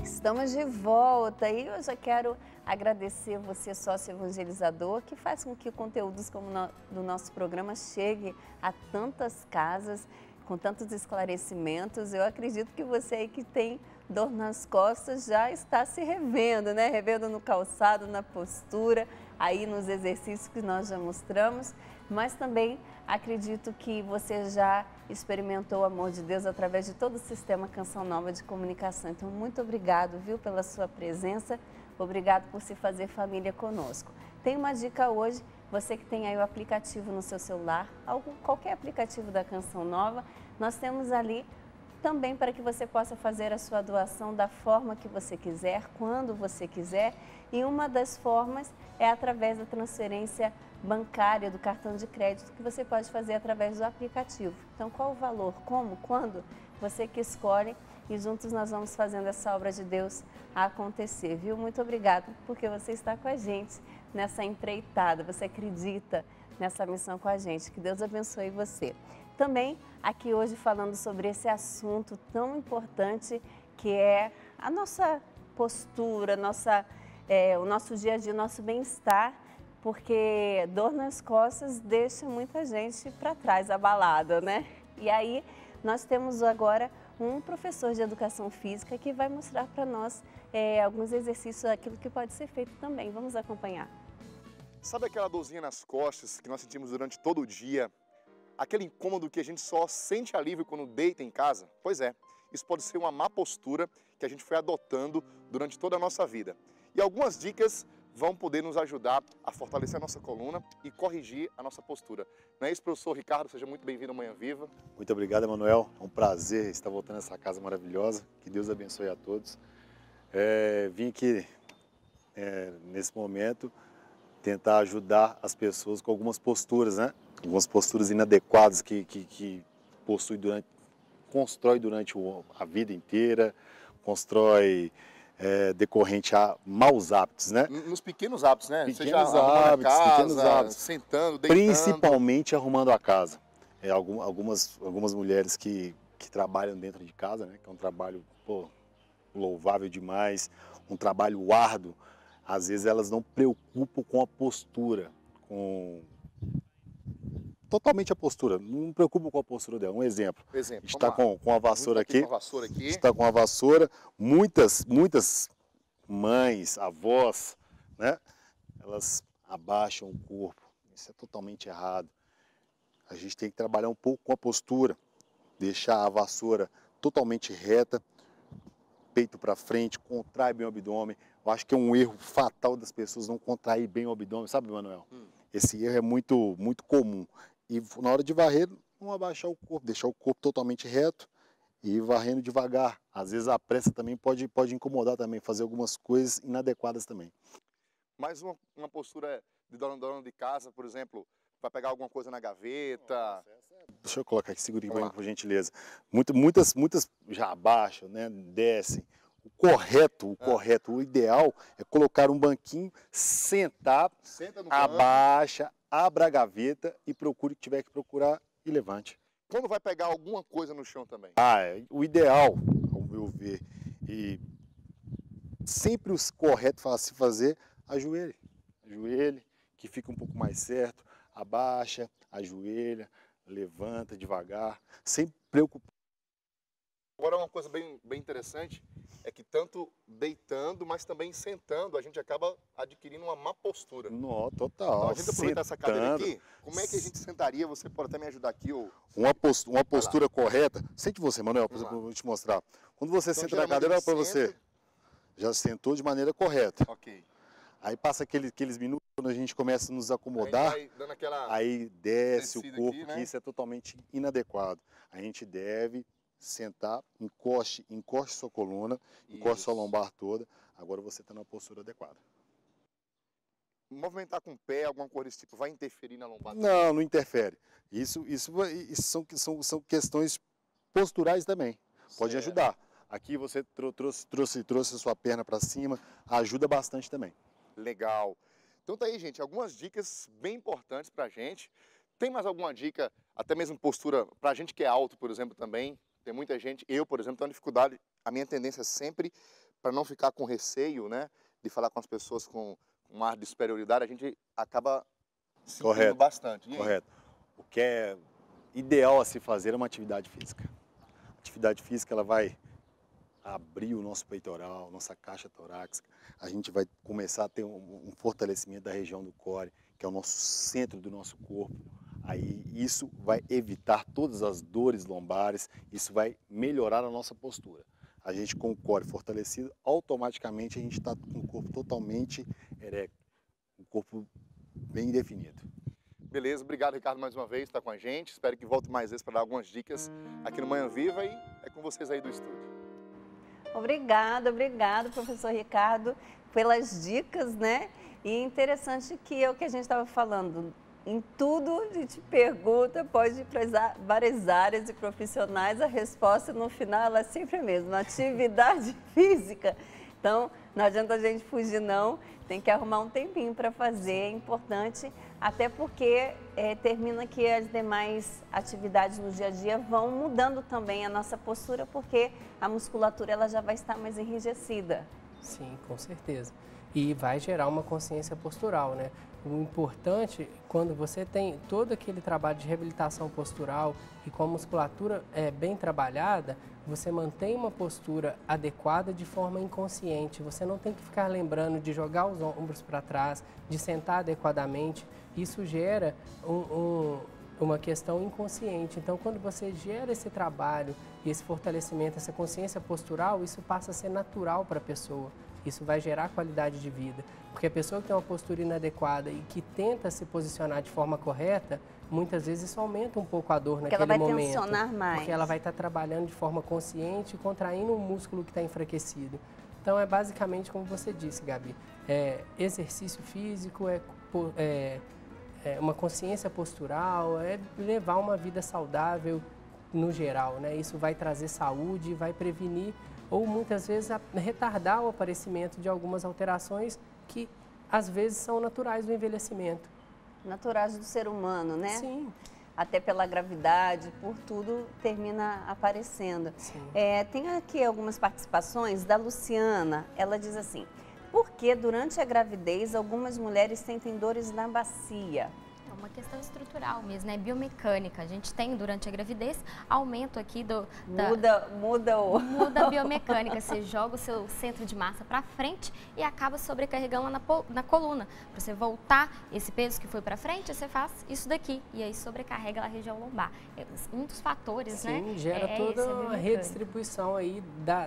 Estamos de volta e eu já quero agradecer você, sócio evangelizador, que faz com que conteúdos como do nosso programa chegue a tantas casas, com tantos esclarecimentos. Eu acredito que você aí que tem dor nas costas já está se revendo, né? Revendo no calçado, na postura, aí nos exercícios que nós já mostramos, mas também acredito que você já experimentou o amor de Deus através de todo o sistema Canção Nova de comunicação. Então, muito obrigado, viu, pela sua presença, obrigado por se fazer família conosco. Tem uma dica hoje, você que tem aí o aplicativo no seu celular, qualquer aplicativo da Canção Nova, nós temos ali também para que você possa fazer a sua doação da forma que você quiser, quando você quiser. E uma das formas é através da transferência bancária do cartão de crédito que você pode fazer através do aplicativo. Então, qual o valor, como, quando, você que escolhe e juntos nós vamos fazendo essa obra de Deus acontecer, viu? Muito obrigada porque você está com a gente nessa empreitada, você acredita nessa missão com a gente. Que Deus abençoe você. Também aqui hoje falando sobre esse assunto tão importante que é a nossa postura, o nosso dia a dia, o nosso bem-estar, porque dor nas costas deixa muita gente para trás, abalada, né? E aí nós temos agora um professor de educação física que vai mostrar para nós alguns exercícios, aquilo que pode ser feito também. Vamos acompanhar. Sabe aquela dorzinha nas costas que nós sentimos durante todo o dia? Aquele incômodo que a gente só sente alívio quando deita em casa? Pois é, isso pode ser uma má postura que a gente foi adotando durante toda a nossa vida. E algumas dicas vão poder nos ajudar a fortalecer a nossa coluna e corrigir a nossa postura. Não é isso, professor Ricardo? Seja muito bem-vindo ao Manhã Viva. Muito obrigado, Emanuel. É um prazer estar voltando a essa casa maravilhosa. Que Deus abençoe a todos. Vim aqui, nesse momento, tentar ajudar as pessoas com algumas posturas, né? Algumas posturas inadequadas que constrói durante a vida inteira, constrói decorrente a maus hábitos, né? Nos pequenos hábitos, né? Pequenos hábitos, sentando, deitando. Principalmente arrumando a casa. Algumas mulheres que trabalham dentro de casa, né? Que é um trabalho louvável demais, um trabalho árduo. Às vezes elas não preocupam com a postura, totalmente a postura, não preocupa com a postura dela. Um exemplo, está com a vassoura aqui, está com a vassoura, muitas mães, avós, né, elas abaixam o corpo, isso é totalmente errado. A gente tem que trabalhar um pouco com a postura, deixar a vassoura totalmente reta, peito para frente, contrai bem o abdômen. Eu acho que é um erro fatal das pessoas não contrair bem o abdômen, sabe, Manuel? Esse erro é muito comum. E na hora de varrer, não abaixar o corpo, deixar o corpo totalmente reto e ir varrendo devagar. Às vezes a pressa também pode incomodar também, fazer algumas coisas inadequadas também. Mais uma postura de dono de casa, por exemplo, vai pegar alguma coisa na gaveta. Deixa eu colocar aqui, segura aí, por gentileza. Muitas já abaixam, né, descem. O correto, o ideal é colocar um banquinho, sentar, abaixa, abra a gaveta e procure o que tiver que procurar e levante. Quando vai pegar alguma coisa no chão também? O ideal, ao meu ver, e sempre o correto a se fazer, ajoelhe, que fica um pouco mais certo, abaixa, ajoelha, levanta devagar, sem preocupar. Agora uma coisa bem interessante é que tanto deitando, mas também sentando, a gente acaba adquirindo uma má postura. Não, total. Então, a gente aproveitar essa cadeira aqui, como é que a gente sentaria? Você pode até me ajudar aqui? Uma postura correta. Sente você, Manuel, por exemplo, eu vou te mostrar. Quando você senta na cadeira, para você, já sentou de maneira correta. Ok. Aí passa aqueles minutos, quando a gente começa a nos acomodar, aí desce o corpo, aqui, né? Que isso é totalmente inadequado. A gente deve sentar, encoste sua coluna, encoste sua lombar toda. Agora você está numa postura adequada. Movimentar com o pé, alguma coisa desse tipo, vai interferir na lombar? Não interfere. Isso são questões posturais também. Pode ajudar. Aqui você trouxe a sua perna para cima, ajuda bastante também. Legal. Então tá aí, gente, algumas dicas bem importantes pra gente. Tem mais alguma dica, até mesmo postura, pra gente que é alto, por exemplo, também? Tem muita gente, eu, por exemplo, tenho dificuldade, a minha tendência é sempre, para não ficar com receio, né, de falar com as pessoas com um ar de superioridade, a gente acaba sentindo bastante. Correto. O que é ideal a se fazer é uma atividade física. A atividade física, ela vai abrir o nosso peitoral, nossa caixa torácica, a gente vai começar a ter um fortalecimento da região do core, que é o nosso centro do nosso corpo. Aí isso vai evitar todas as dores lombares, isso vai melhorar a nossa postura. A gente com o core fortalecido, automaticamente a gente está com o corpo totalmente erecto, um corpo bem definido. Beleza, obrigado Ricardo mais uma vez, está com a gente, espero que volte mais vezes para dar algumas dicas aqui no Manhã Viva e é com vocês aí do estúdio. Obrigado, professor Ricardo, pelas dicas, né? E interessante que é o que a gente estava falando. Em tudo a gente pergunta, pode ir para várias áreas e profissionais, a resposta no final ela é sempre a mesma, atividade física. Então, não adianta a gente fugir não, tem que arrumar um tempinho para fazer, é importante até porque termina que as demais atividades no dia a dia vão mudando também a nossa postura, porque a musculatura ela já vai estar mais enrijecida. Sim, com certeza. E vai gerar uma consciência postural, né? O importante, quando você tem todo aquele trabalho de reabilitação postural e com a musculatura bem trabalhada, você mantém uma postura adequada de forma inconsciente. Você não tem que ficar lembrando de jogar os ombros para trás, de sentar adequadamente. Isso gera uma questão inconsciente. Então, quando você gera esse trabalho e esse fortalecimento, essa consciência postural, isso passa a ser natural para a pessoa. Isso vai gerar qualidade de vida. Porque a pessoa que tem uma postura inadequada e que tenta se posicionar de forma correta, muitas vezes isso aumenta um pouco a dor naquele momento. Porque ela vai tensionar mais. Porque ela vai estar trabalhando de forma consciente, contraindo um músculo que está enfraquecido. Então, é basicamente como você disse, Gabi, exercício físico, uma consciência postural, é levar uma vida saudável no geral, né? Isso vai trazer saúde, vai prevenir ou muitas vezes retardar o aparecimento de algumas alterações que às vezes são naturais do envelhecimento. Naturais do ser humano, né? Sim. Até pela gravidade, por tudo, termina aparecendo. Tem aqui algumas participações da Luciana. Ela diz assim: por que durante a gravidez algumas mulheres sentem dores na bacia? É uma questão estrutural mesmo, né? Biomecânica. A gente tem, durante a gravidez, aumento aqui Muda a biomecânica. Você joga o seu centro de massa para frente e acaba sobrecarregando na coluna. Para você voltar esse peso que foi para frente, você faz isso daqui. E aí sobrecarrega a região lombar. É um dos fatores, né? Sim, gera toda uma redistribuição aí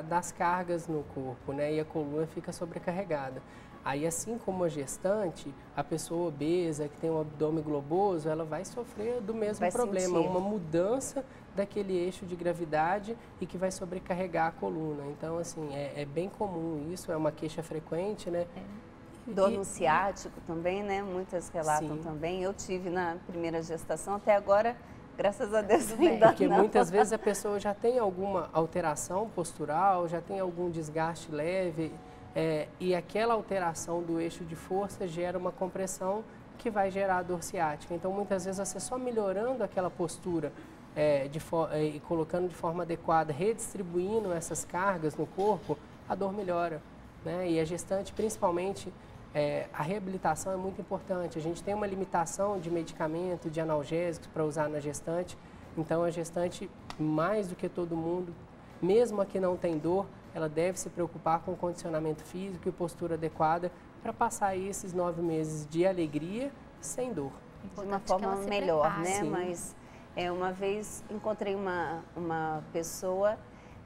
das cargas no corpo, né? E a coluna fica sobrecarregada. Aí, assim como a gestante, a pessoa obesa, que tem um abdômen globoso, ela vai sofrer do mesmo problema, uma mudança daquele eixo de gravidade e que vai sobrecarregar a coluna. Então, assim, é bem comum isso, é uma queixa frequente, né? Dor no ciático também, né? Muitas relatam também. Eu tive na primeira gestação, até agora, graças a Deus, ainda porque muitas vezes a pessoa já tem alguma alteração postural, já tem algum desgaste leve, e aquela alteração do eixo de força gera uma compressão que vai gerar a dor ciática. Então, muitas vezes, você só melhorando aquela postura e colocando de forma adequada, redistribuindo essas cargas no corpo, a dor melhora, né? E a gestante, principalmente, a reabilitação é muito importante. A gente tem uma limitação de medicamento, de analgésicos para usar na gestante. Então, a gestante, mais do que todo mundo, mesmo a que não tem dor, ela deve se preocupar com o condicionamento físico e postura adequada para passar aí esses 9 meses de alegria sem dor. De uma forma melhor, né? Sim. Mas uma vez encontrei uma pessoa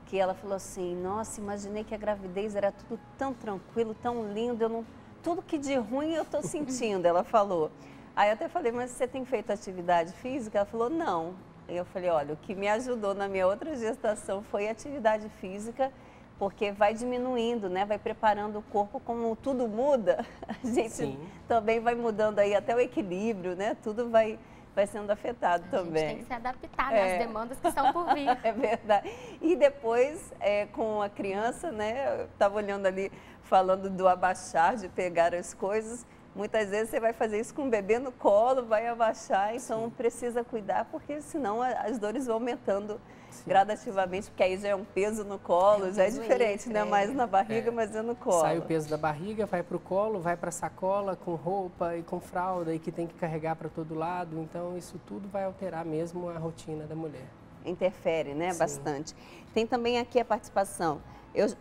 que ela falou assim: nossa, imaginei que a gravidez era tudo tão tranquilo, tão lindo, tudo que de ruim eu estou sentindo, ela falou. Aí eu até falei: mas você tem feito atividade física? Ela falou: não. Eu falei: olha, o que me ajudou na minha outra gestação foi a atividade física, porque vai diminuindo, né? Vai preparando o corpo, como tudo muda, a gente também vai mudando aí até o equilíbrio, né? Tudo vai sendo afetado também. A gente tem que se adaptar às demandas que estão por vir. É verdade. E depois, com a criança, né? Eu estava olhando ali, falando do abaixar, de pegar as coisas. Muitas vezes você vai fazer isso com o bebê no colo, vai abaixar, então precisa cuidar, porque senão as dores vão aumentando gradativamente, porque aí já é um peso no colo, já é diferente, né? Mais na barriga, mas é no colo. Sai o peso da barriga, vai para o colo, vai para a sacola com roupa e com fralda e que tem que carregar para todo lado, então isso tudo vai alterar mesmo a rotina da mulher. Interfere, né? Bastante. Tem também aqui a participação.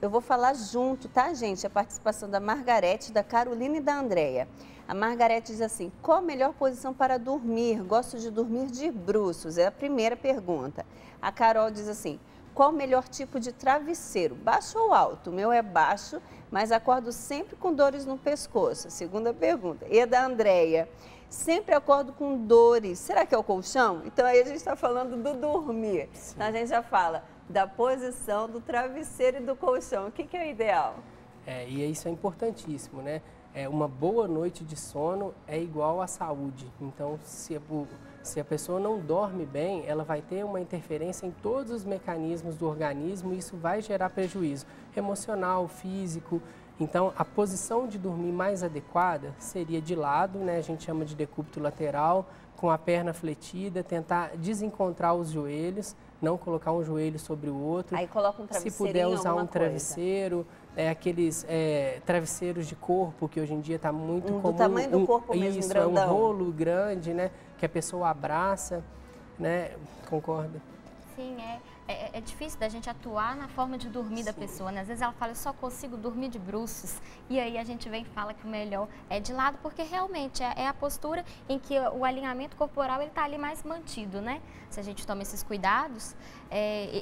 Eu vou falar junto, tá, gente? A participação da Margarete, da Carolina e da Andréia. A Margarete diz assim: qual a melhor posição para dormir? Gosto de dormir de bruços. É a primeira pergunta. A Carol diz assim: qual o melhor tipo de travesseiro? Baixo ou alto? O meu é baixo, mas acordo sempre com dores no pescoço. Segunda pergunta. E a da Andréia: sempre acordo com dores. Será que é o colchão? Então aí a gente está falando do dormir. Então a gente já fala da posição do travesseiro e do colchão. O que é o ideal? E isso é importantíssimo, né? Uma boa noite de sono é igual à saúde. Então, se a pessoa não dorme bem, ela vai ter uma interferência em todos os mecanismos do organismo e isso vai gerar prejuízo emocional, físico, Então, a posição de dormir mais adequada seria de lado, né? A gente chama de decúbito lateral, com a perna fletida, tentar desencontrar os joelhos, não colocar um joelho sobre o outro. Aí coloca um travesseiro. Se puder usar um travesseiro, aqueles travesseiros de corpo, que hoje em dia está muito comum. Do tamanho do corpo mesmo, isso, grandão. é um rolo grande, né? Que a pessoa abraça, né? Concorda? Sim, é difícil da gente atuar na forma de dormir da pessoa, né? Às vezes ela fala, eu só consigo dormir de bruços, e aí a gente vem e fala que o melhor é de lado, porque realmente é a postura em que o alinhamento corporal ele está ali mais mantido, né? Se a gente toma esses cuidados.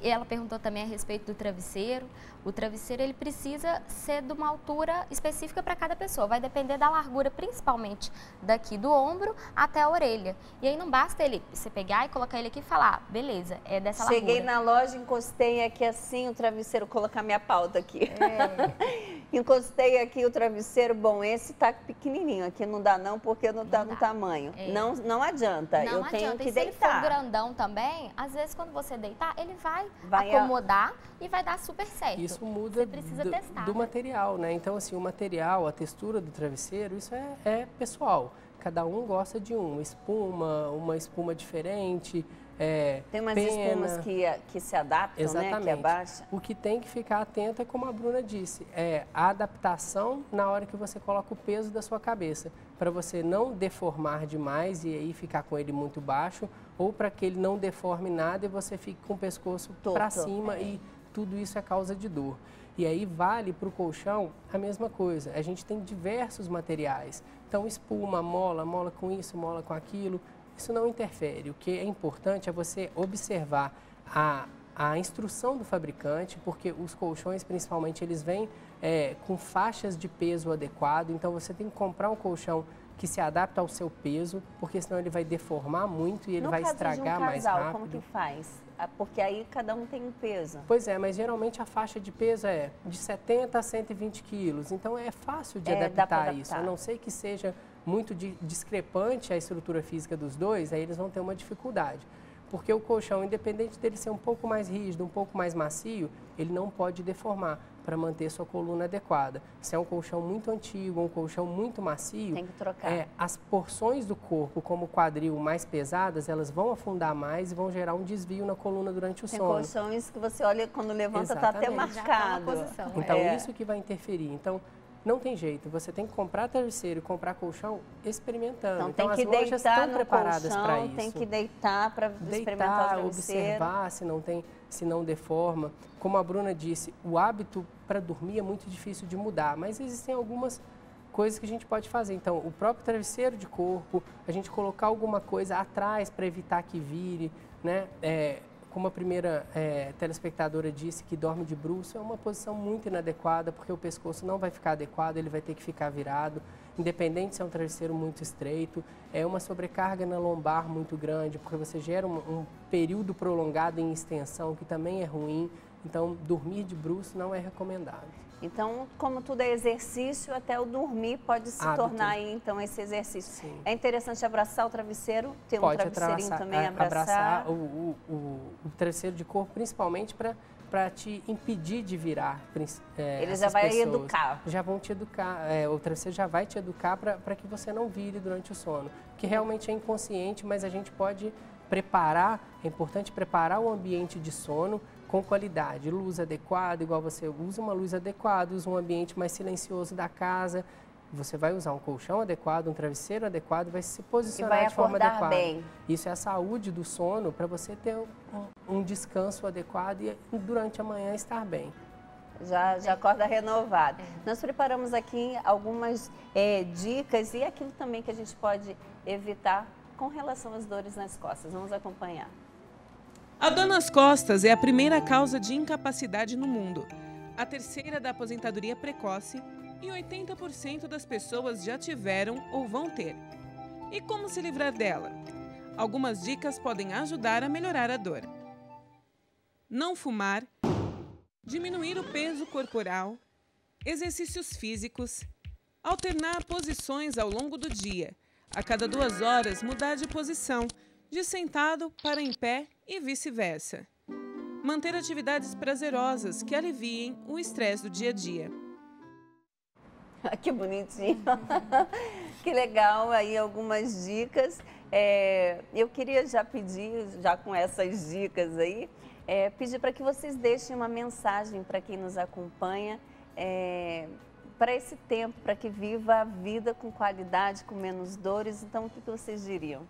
Ela perguntou também a respeito do travesseiro. O travesseiro ele precisa ser de uma altura específica para cada pessoa, vai depender da largura, principalmente daqui do ombro até a orelha. E aí não basta você pegar e colocar ele aqui e falar, beleza, é dessa largura. Cheguei na loja, encostei aqui assim o travesseiro, colocar minha pauta aqui. Encostei aqui o travesseiro, bom, esse tá pequenininho, aqui não dá não, porque não tá no tamanho. Não adianta, eu tenho que deitar. Se ele for grandão também, às vezes quando você deitar, ele vai acomodar e vai dar super certo. Isso muda do material, né? Então, assim, o material, a textura do travesseiro, isso é pessoal. Cada um gosta de uma espuma diferente. Tem umas pena. espumas que se adaptam, exatamente, né? Que abaixa. O que tem que ficar atento é, como a Bruna disse, a adaptação na hora que você coloca o peso da sua cabeça, para você não deformar demais e aí ficar com ele muito baixo, ou para que ele não deforme nada e você fique com o pescoço para cima e tudo isso é causa de dor. E aí vale para o colchão a mesma coisa. A gente tem diversos materiais. Então, espuma, mola com isso, mola com aquilo. Isso não interfere. O que é importante é você observar a instrução do fabricante, porque os colchões, principalmente, eles vêm com faixas de peso adequado. Então, você tem que comprar um colchão que se adapta ao seu peso, porque senão ele vai deformar muito e ele vai estragar mais rápido. Como que faz? Porque aí cada um tem um peso. Pois é, mas geralmente a faixa de peso é de 70 a 120 quilos. Então é fácil de adaptar isso. A não ser que seja muito discrepante a estrutura física dos dois, aí eles vão ter uma dificuldade. Porque o colchão, independente dele ser um pouco mais rígido, um pouco mais macio, ele não pode deformar para manter sua coluna adequada. Se é um colchão muito antigo, um colchão muito macio, tem que trocar. As porções do corpo, como o quadril, mais pesadas, elas vão afundar mais e vão gerar um desvio na coluna durante o sono. Tem colchões que você olha quando levanta, está até marcado. Então, isso que vai interferir. Então, não tem jeito, você tem que comprar travesseiro e comprar colchão experimentando. Então as lojas estão preparadas para isso. Tem que deitar para experimentar o travesseiro. Observar se não deforma. Como a Bruna disse, o hábito para dormir é muito difícil de mudar, mas existem algumas coisas que a gente pode fazer. Então, o próprio travesseiro de corpo, a gente colocar alguma coisa atrás para evitar que vire, né? Como a primeira telespectadora disse, que dorme de bruço, é uma posição muito inadequada, porque o pescoço não vai ficar adequado, ele vai ter que ficar virado, independente se é um travesseiro muito estreito, é uma sobrecarga na lombar muito grande, porque você gera um período prolongado em extensão, que também é ruim, então dormir de bruço não é recomendado. Então, como tudo é exercício, até o dormir pode se tornar aí, então, esse exercício. Sim. É interessante abraçar o travesseiro, ter pode um travesseirinho também, abraçar. O travesseiro de corpo, principalmente para te impedir de virar. Ele já vai educar. Já vão te educar, o travesseiro já vai te educar para que você não vire durante o sono. Que realmente é inconsciente, mas a gente pode preparar, é importante preparar o ambiente de sono com qualidade, luz adequada, igual você usa uma luz adequada, usa um ambiente mais silencioso da casa, você vai usar um colchão adequado, um travesseiro adequado, vai se posicionar de forma adequada. Bem. Isso é a saúde do sono, para você ter um descanso adequado e durante a manhã estar bem. Já acorda renovado. Nós preparamos aqui algumas dicas e aquilo também que a gente pode evitar com relação às dores nas costas. Vamos acompanhar. A dor nas costas é a primeira causa de incapacidade no mundo, a terceira da aposentadoria precoce e 80% das pessoas já tiveram ou vão ter. E como se livrar dela? Algumas dicas podem ajudar a melhorar a dor. Não fumar, diminuir o peso corporal, exercícios físicos, alternar posições ao longo do dia, a cada 2 horas mudar de posição, de sentado para em pé e vice-versa. Manter atividades prazerosas que aliviem o estresse do dia a dia. Que bonitinho. Que legal, aí algumas dicas. Eu queria já pedir, já com essas dicas aí, pedir para que vocês deixem uma mensagem para quem nos acompanha, para esse tempo, para que viva a vida com qualidade, com menos dores. Então, o que vocês diriam?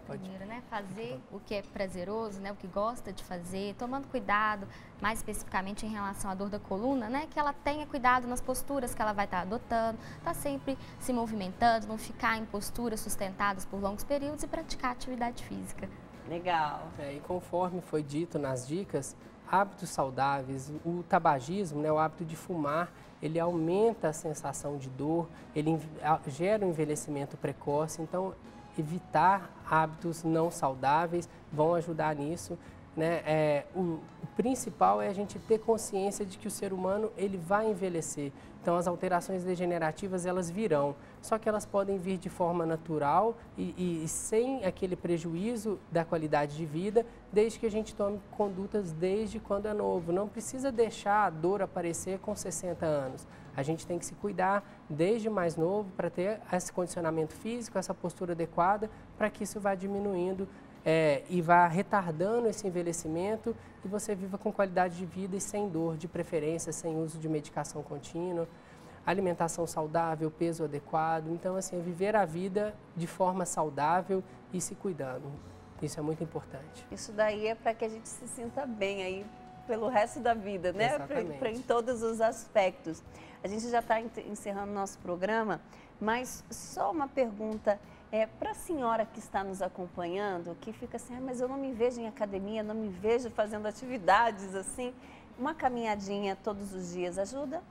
Primeiro, né, fazer o que é prazeroso, né, o que gosta de fazer, tomando cuidado, mais especificamente em relação à dor da coluna, né, que ela tenha cuidado nas posturas que ela vai estar adotando, tá sempre se movimentando, não ficar em posturas sustentadas por longos períodos e praticar atividade física. Legal. E conforme foi dito nas dicas, hábitos saudáveis, o tabagismo, né, o hábito de fumar, ele aumenta a sensação de dor, ele gera um envelhecimento precoce, então evitar hábitos não saudáveis vão ajudar nisso, né? O principal é a gente ter consciência de que o ser humano ele vai envelhecer. Então as alterações degenerativas elas virão, só que elas podem vir de forma natural e sem aquele prejuízo da qualidade de vida, desde que a gente tome condutas desde quando é novo. Não precisa deixar a dor aparecer com 60 anos. A gente tem que se cuidar desde mais novo para ter esse condicionamento físico, essa postura adequada, para que isso vá diminuindo e vá retardando esse envelhecimento e você viva com qualidade de vida e sem dor, de preferência, sem uso de medicação contínua, alimentação saudável, peso adequado. Então, assim, viver a vida de forma saudável e se cuidando. Isso é muito importante. Isso daí é para que a gente se sinta bem aí pelo resto da vida, né? Para em todos os aspectos. A gente já está encerrando nosso programa, mas só uma pergunta para a senhora que está nos acompanhando, que fica assim, mas eu não me vejo em academia, não me vejo fazendo atividades assim. Uma caminhadinha todos os dias ajuda?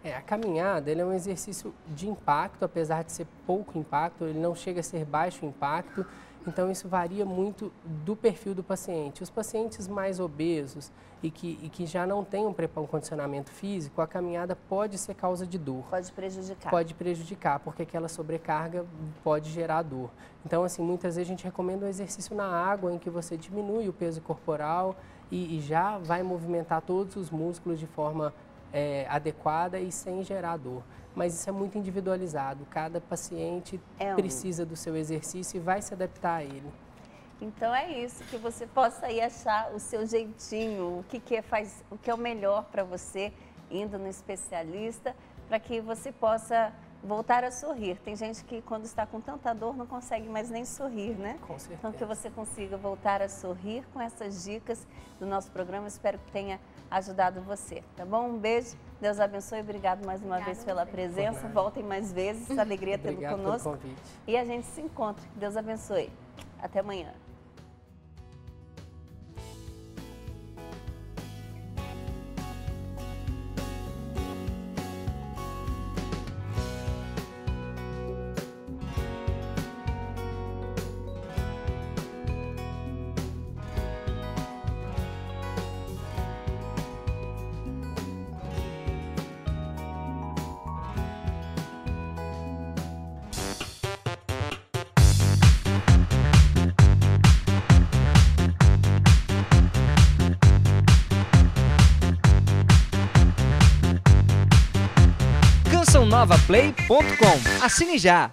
A caminhada ele é um exercício de impacto, apesar de ser pouco impacto, ele não chega a ser baixo impacto. Então, isso varia muito do perfil do paciente. Os pacientes mais obesos e que já não têm um condicionamento físico, a caminhada pode ser causa de dor. Pode prejudicar. Pode prejudicar, porque aquela sobrecarga pode gerar dor. Então, assim, muitas vezes a gente recomenda um exercício na água, em que você diminui o peso corporal e já vai movimentar todos os músculos de forma adequada e sem gerar dor. Mas isso é muito individualizado, cada paciente precisa do seu exercício e vai se adaptar a ele. Então é isso, que você possa aí achar o seu jeitinho, o que é o melhor para você, indo no especialista, para que você possa voltar a sorrir. Tem gente que quando está com tanta dor não consegue mais nem sorrir, né? Com certeza. Então que você consiga voltar a sorrir com essas dicas do nosso programa, espero que tenha ajudado você, tá bom? Um beijo, Deus abençoe, obrigado mais uma vez pela presença, voltem mais vezes, essa alegria tê-lo conosco. Pelo convite. E a gente se encontra, Deus abençoe, até amanhã. cançãonovaplay.com. Assine já!